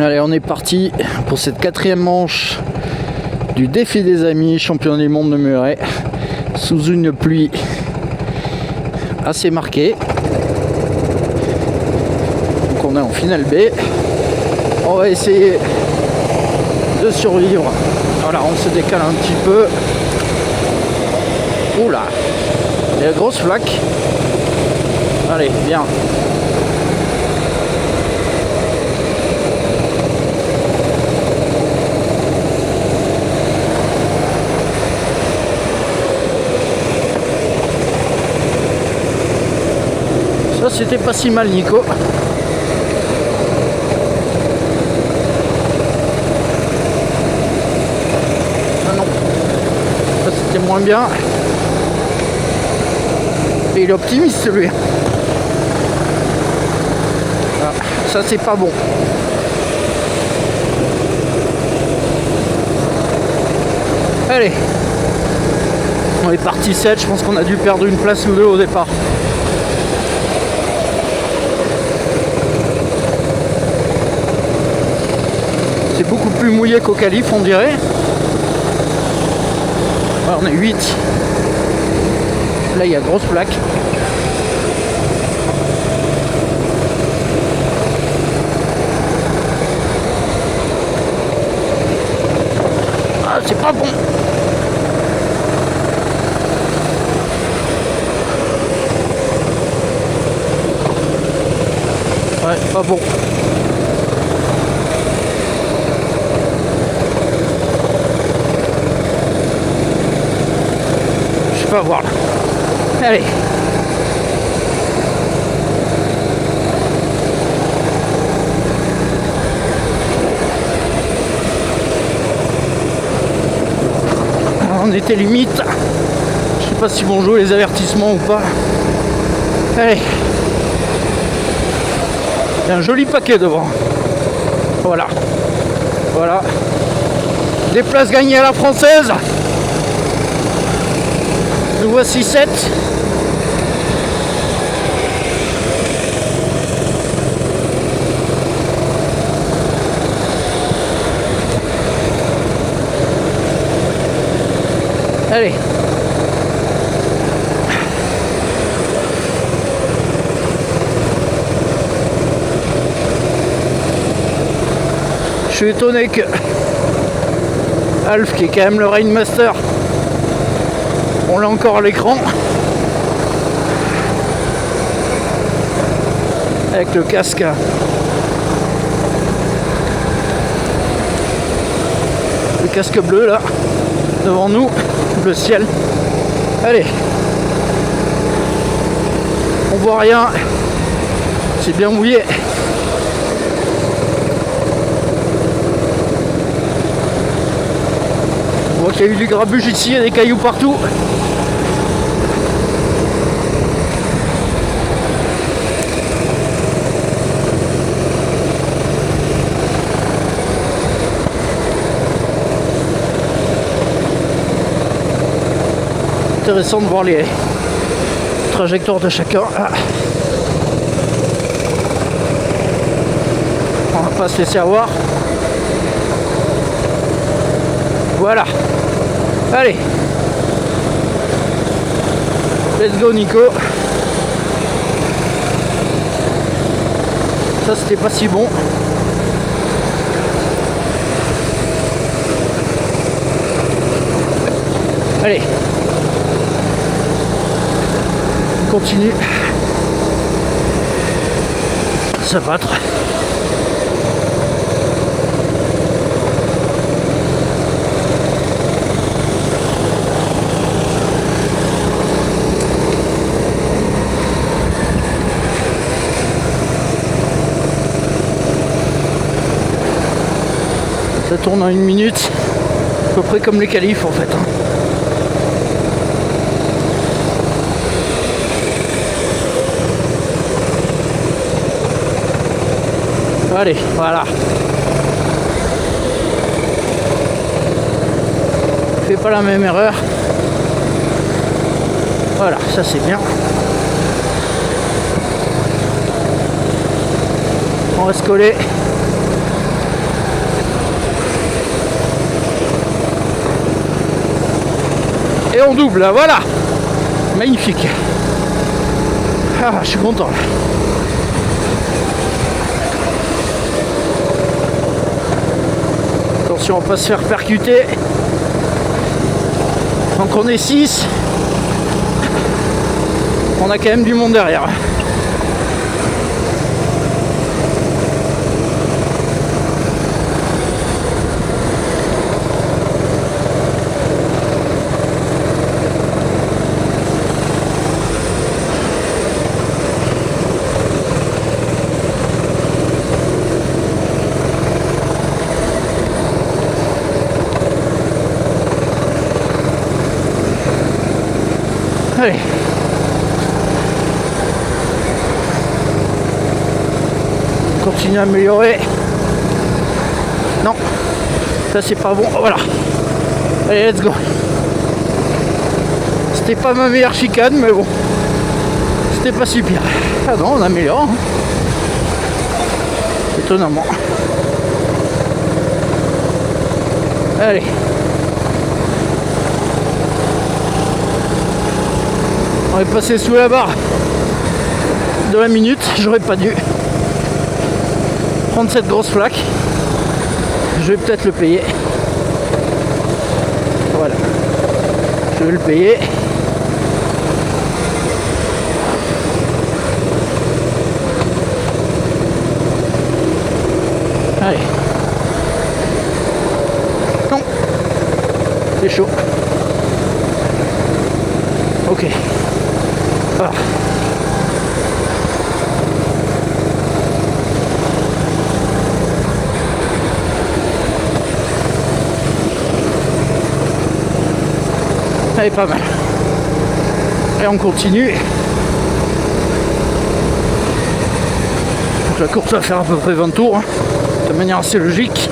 Allez, on est parti pour cette 4e manche du défi des amis, champion du monde de Muret, sous une pluie assez marquée. Donc on est en finale B. On va essayer de survivre. Voilà, on se décale un petit peu. Oula, il y a une grosse flaque. Allez, bien. Ça, c'était pas si mal, Nico. Ah non, ça c'était moins bien. Et il est optimiste, celui. Ah, ça c'est pas bon. Allez, on est parti 7, je pense qu'on a dû perdre une place ou deux au départ. C'est beaucoup plus mouillé qu'au qualif, on dirait. Ouais, on est 8. Là, il y a grosse plaque. Ah, c'est pas bon. Ouais, pas bon. Je peux voir là. Allez. On était limite. Je sais pas si vont jouer les avertissements ou pas. Allez. Il y a un joli paquet devant. Voilà. Voilà. Des places gagnées à la française. Nous voici 7. Allez. Je suis étonné que Alf, qui est quand même le Rainmaster, on l'a encore à l'écran. Avec le casque. Le casque bleu là, devant nous, le ciel. Allez. On voit rien. C'est bien mouillé. On voit qu'il y a eu du grabuge ici, il y a des cailloux partout. Intéressant de voir les trajectoires de chacun. Ah. On va pas se laisser avoir. Voilà. Allez. Let's go, Nico. Ça, c'était pas si bon. Allez. On continue. Se battre. Ça tourne en 1 minute, à peu près comme les qualifs en fait. Allez, voilà. Fais pas la même erreur. Voilà, ça c'est bien. On va se coller. Et on double là, voilà. Magnifique. Ah, je suis content là. Attention à ne pas se faire percuter. Donc on est 6. On a quand même du monde derrière. Allez. On continue à améliorer. Non, ça c'est pas bon. Voilà. Allez, let's go. C'était pas ma meilleure chicane, mais bon. C'était pas si pire. Ah non, on améliore. Hein. Étonnamment. Allez. On est passé sous la barre de la minute, j'aurais pas dû prendre cette grosse flaque. Je vais peut-être le payer. Voilà. Je vais le payer. Allez. Non. C'est chaud. Ok. Ah. Allez, pas mal. Et on continue. Donc la course va faire à peu près 20 tours, hein, de manière assez logique.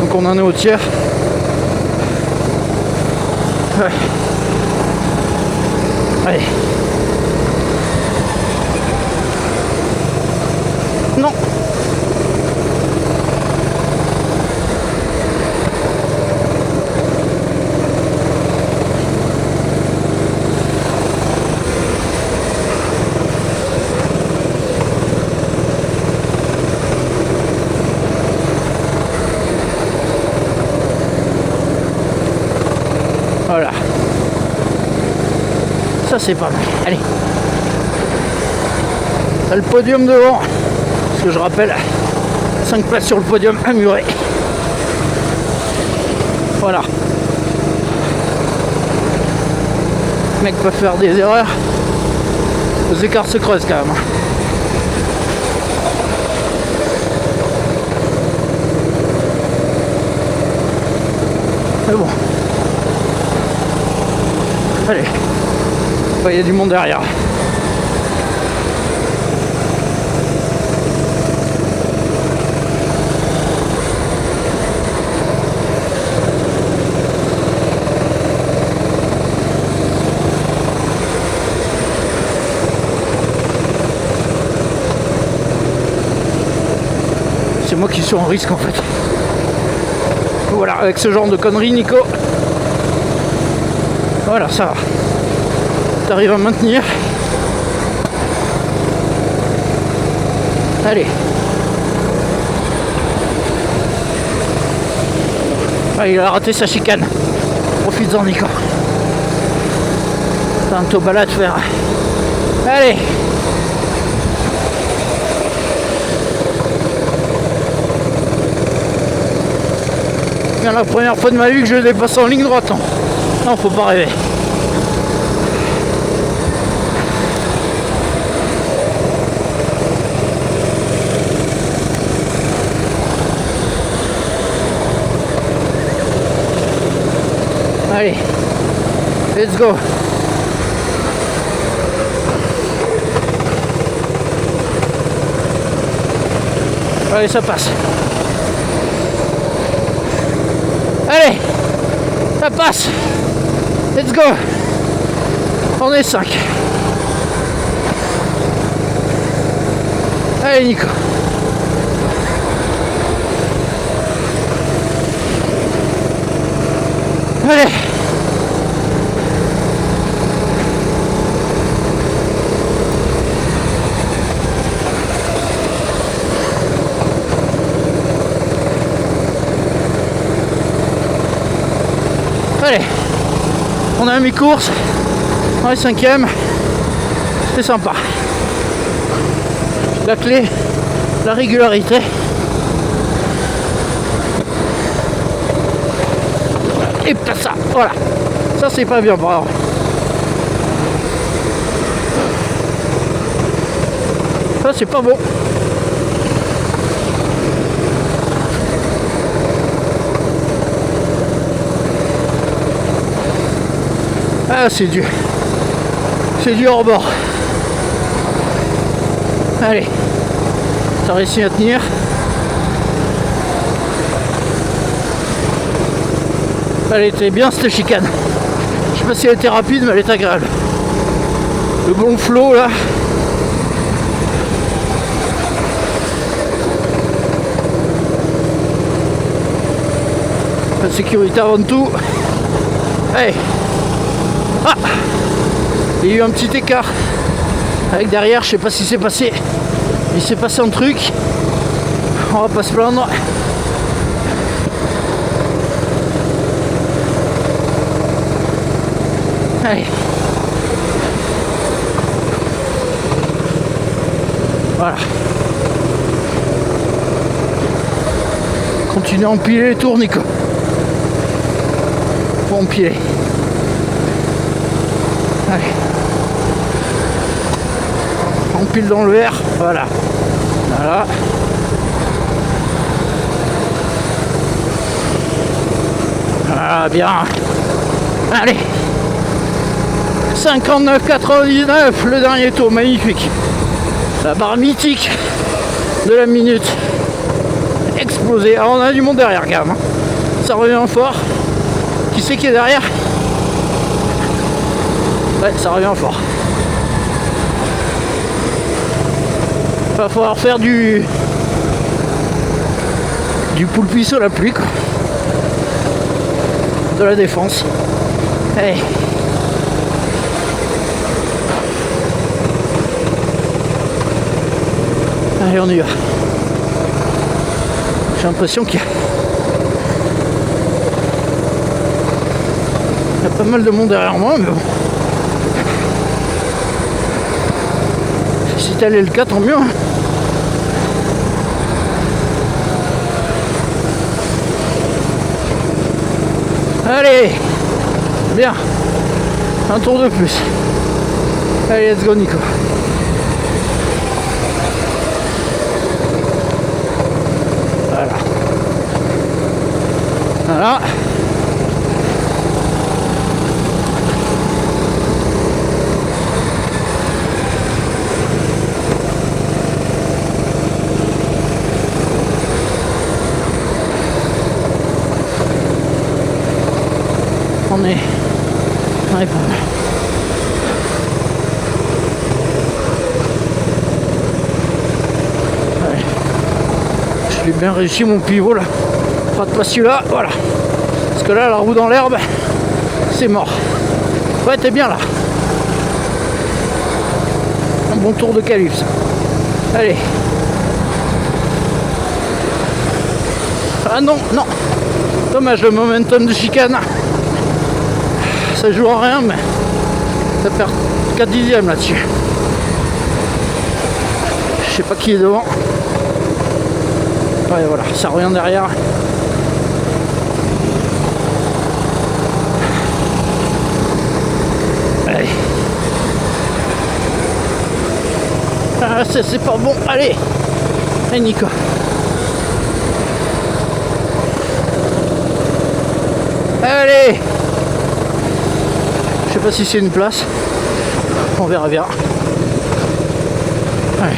Donc on en est au tiers. Ouais. Allez. Non. Voilà. Ça c'est pas mal. Allez. T'as le podium devant. Parce que je rappelle, 5 places sur le podium à Muret. Voilà. Le mec peut faire des erreurs. Les écarts se creusent quand même. Mais bon. Allez. Il y a du monde derrière. C'est moi qui suis en risque en fait. Voilà, avec ce genre de conneries, Nico. Voilà, ça va. T'arrives à maintenir. Allez. Ah, il a raté sa chicane. Profites-en, Nico. T'as un taux balade faire. Allez. C'est la première fois de ma vie que je dépasse en ligne droite. Non, faut pas rêver. Allez, let's go. Allez, ça passe. Allez, ça passe. Let's go. On est 5. Allez, Nico. Allez. Allez, on a un mi-course, on est 5ème, c'est sympa. La clé, la régularité. Et putain ça, voilà. Ça c'est pas bien, bravo. Ça c'est pas bon. Ah c'est dur. C'est dur hors bord. Allez. T'as réussi à tenir. Elle était bien cette chicane. Je sais pas si elle était rapide mais elle est agréable. Le bon flot là. La sécurité avant tout. Hey. Ah, il y a eu un petit écart avec derrière, je sais pas ce qui s'est passé. Il s'est passé un truc. On va pas se plaindre. Allez. Voilà. Continue à empiler les tours, Nico. Faut empiler. Allez. On pile dans le verre, voilà. Voilà. Ah bien. Allez. 59,99 le dernier tour, magnifique. La barre mythique de la minute explosée. Alors on a du monde derrière quand même. Ça revient fort. Qui c'est qui est derrière? Ouais, ça revient fort. Va falloir faire du poule-puisse à la pluie quoi. De la défense. Hey. Allez on y va. J'ai l'impression qu'il y a pas mal de monde derrière moi mais bon. Si tel est le cas, tant mieux. Allez, bien. Un tour de plus. Allez, let's go, Nico. Voilà. Voilà. On est pas mal. Ouais. J'ai bien réussi mon pivot là. Pas de pas celui-là, voilà. Parce que là, la roue dans l'herbe, c'est mort. Ouais, t'es bien là. Un bon tour de calife. Allez. Ah non, non. Dommage le momentum de chicane. Ça joue à rien, mais ça perd 4 dixièmes là-dessus. Je sais pas qui est devant. Ouais, voilà, ça revient derrière. Allez. Ah, c'est pas bon. Allez. Allez, Nico. Allez. Je sais pas si c'est une place. On verra bien. Allez.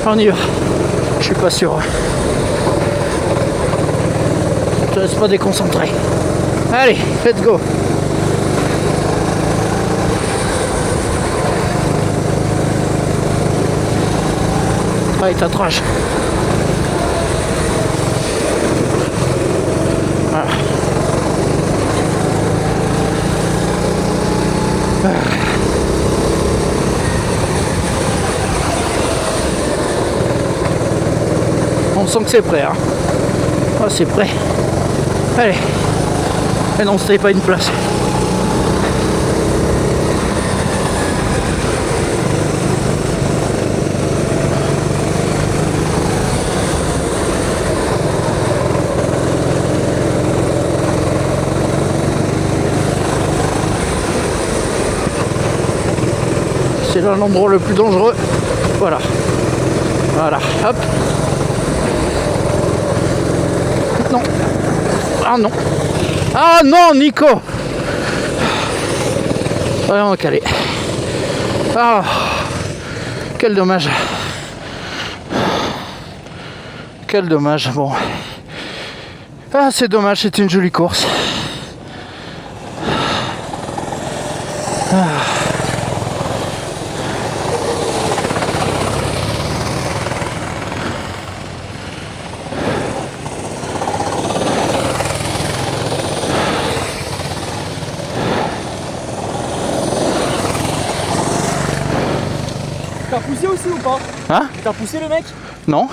On y va. Je suis pas sûr. Je te laisse pas déconcentrer. Allez, let's go. Allez, t'attraches. Voilà. On sent que c'est prêt, hein. Ah, c'est prêt. Allez. Et non, c'était pas une place. C'est là l'endroit le plus dangereux. Voilà. Voilà. Hop. Non. Ah non. Ah non, Nico. Allez, on va caler. Ah. Quel dommage. Quel dommage. Bon. Ah, c'est dommage, c'était une jolie course. Ah. T'as poussé aussi ou pas? Hein? T'as poussé le mec? Non.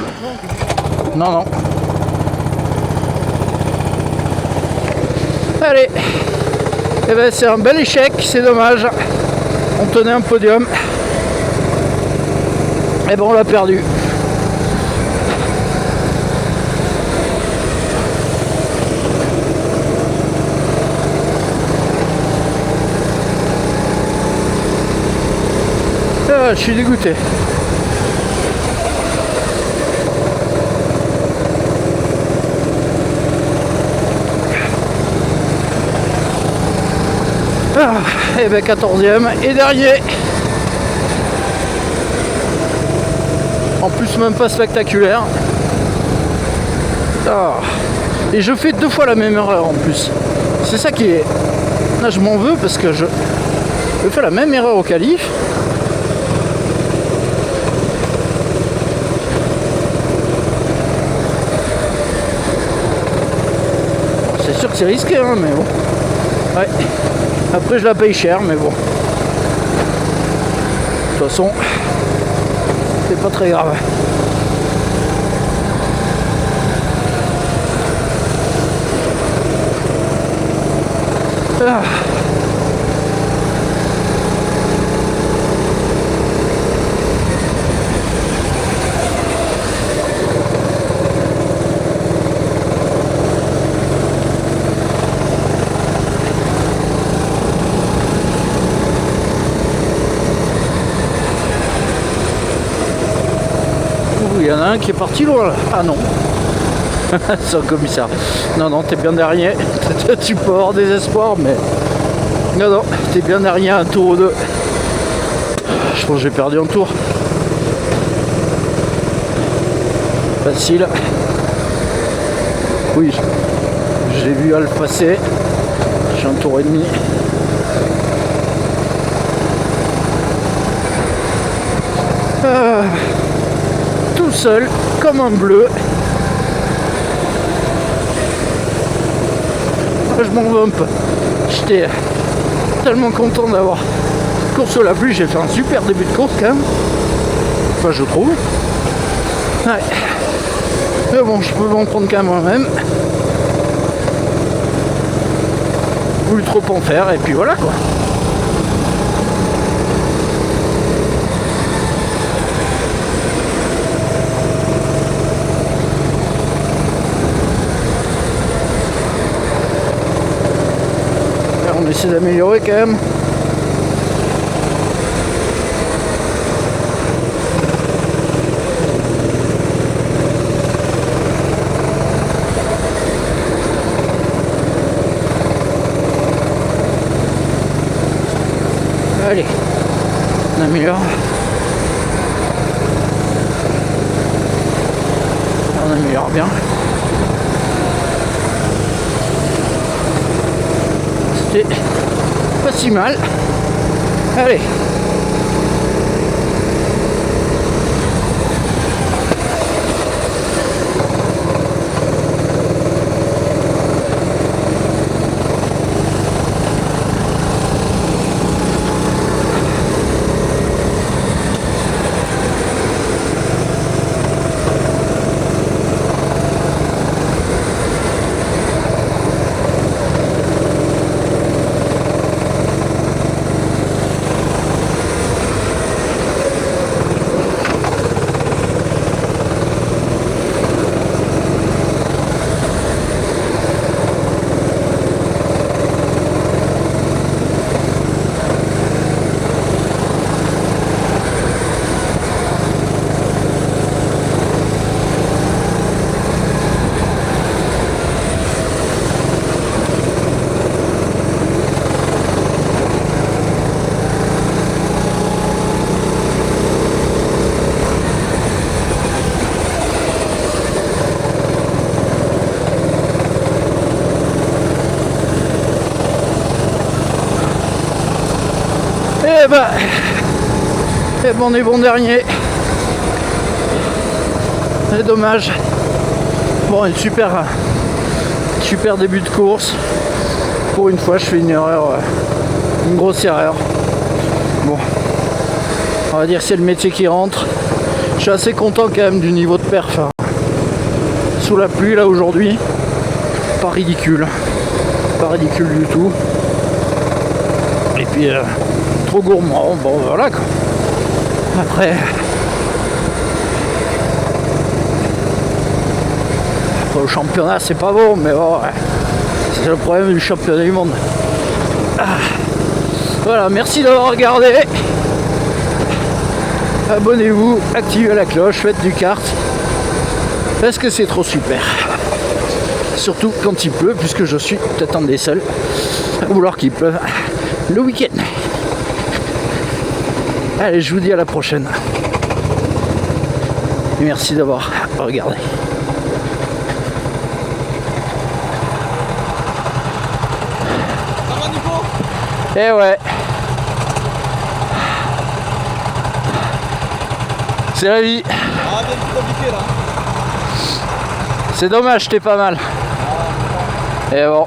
Non, non. Allez. Eh ben, c'est un bel échec, c'est dommage. On tenait un podium. Et ben on l'a perdu. Ah, je suis dégoûté. Ah, et ben 14e et dernier. En plus même pas spectaculaire. Ah. Et je fais 2 fois la même erreur en plus. C'est ça qui est... Là je m'en veux parce que je fais la même erreur au qualif. C'est sûr que c'est risqué hein, mais bon. Ouais. Après je la paye cher mais bon. De toute façon, c'est pas très grave. Ah. Il y en a un qui est parti loin là. Ah non. C'est un commissaire. Non, non, t'es bien derrière. Tu peux avoir des espoirs, mais... Non, non, t'es bien derrière un tour ou deux. Je pense que j'ai perdu un tour. Facile. Oui, j'ai vu Al passer. J'ai un tour et demi. Tout seul, comme un bleu. Je m'en veux un peu. J'étais tellement content d'avoir course sous la pluie. J'ai fait un super début de course quand même. Enfin, je trouve. Ouais. Mais bon, je peux m'en prendre qu'à moi-même. Voulu trop en faire et puis voilà quoi. On essaie d'améliorer quand même. Allez, on améliore. On améliore bien. C'était pas si mal. Allez. Eh ben, on est bon dernier. C'est dommage. Bon, une super début de course. Pour une fois, je fais une erreur, une grosse erreur. Bon, on va dire que c'est le métier qui rentre. Je suis assez content quand même du niveau de perf. Sous la pluie là aujourd'hui, pas ridicule du tout. Et puis trop gourmand, bon voilà quoi. Après au championnat c'est pas bon, mais bon, ouais. C'est le problème du championnat du monde. Voilà, merci d'avoir regardé. Abonnez-vous, activez la cloche, faites du kart. Parce que c'est trop super. Surtout quand il pleut, puisque je suis peut-être un des seuls à vouloir qu'il pleuve le week-end. Allez, je vous dis à la prochaine. Et merci d'avoir regardé. Ça va, Nico? Eh ouais. C'est la vie. Ah, bien plus compliqué là. C'est dommage, t'es pas mal. Et bon.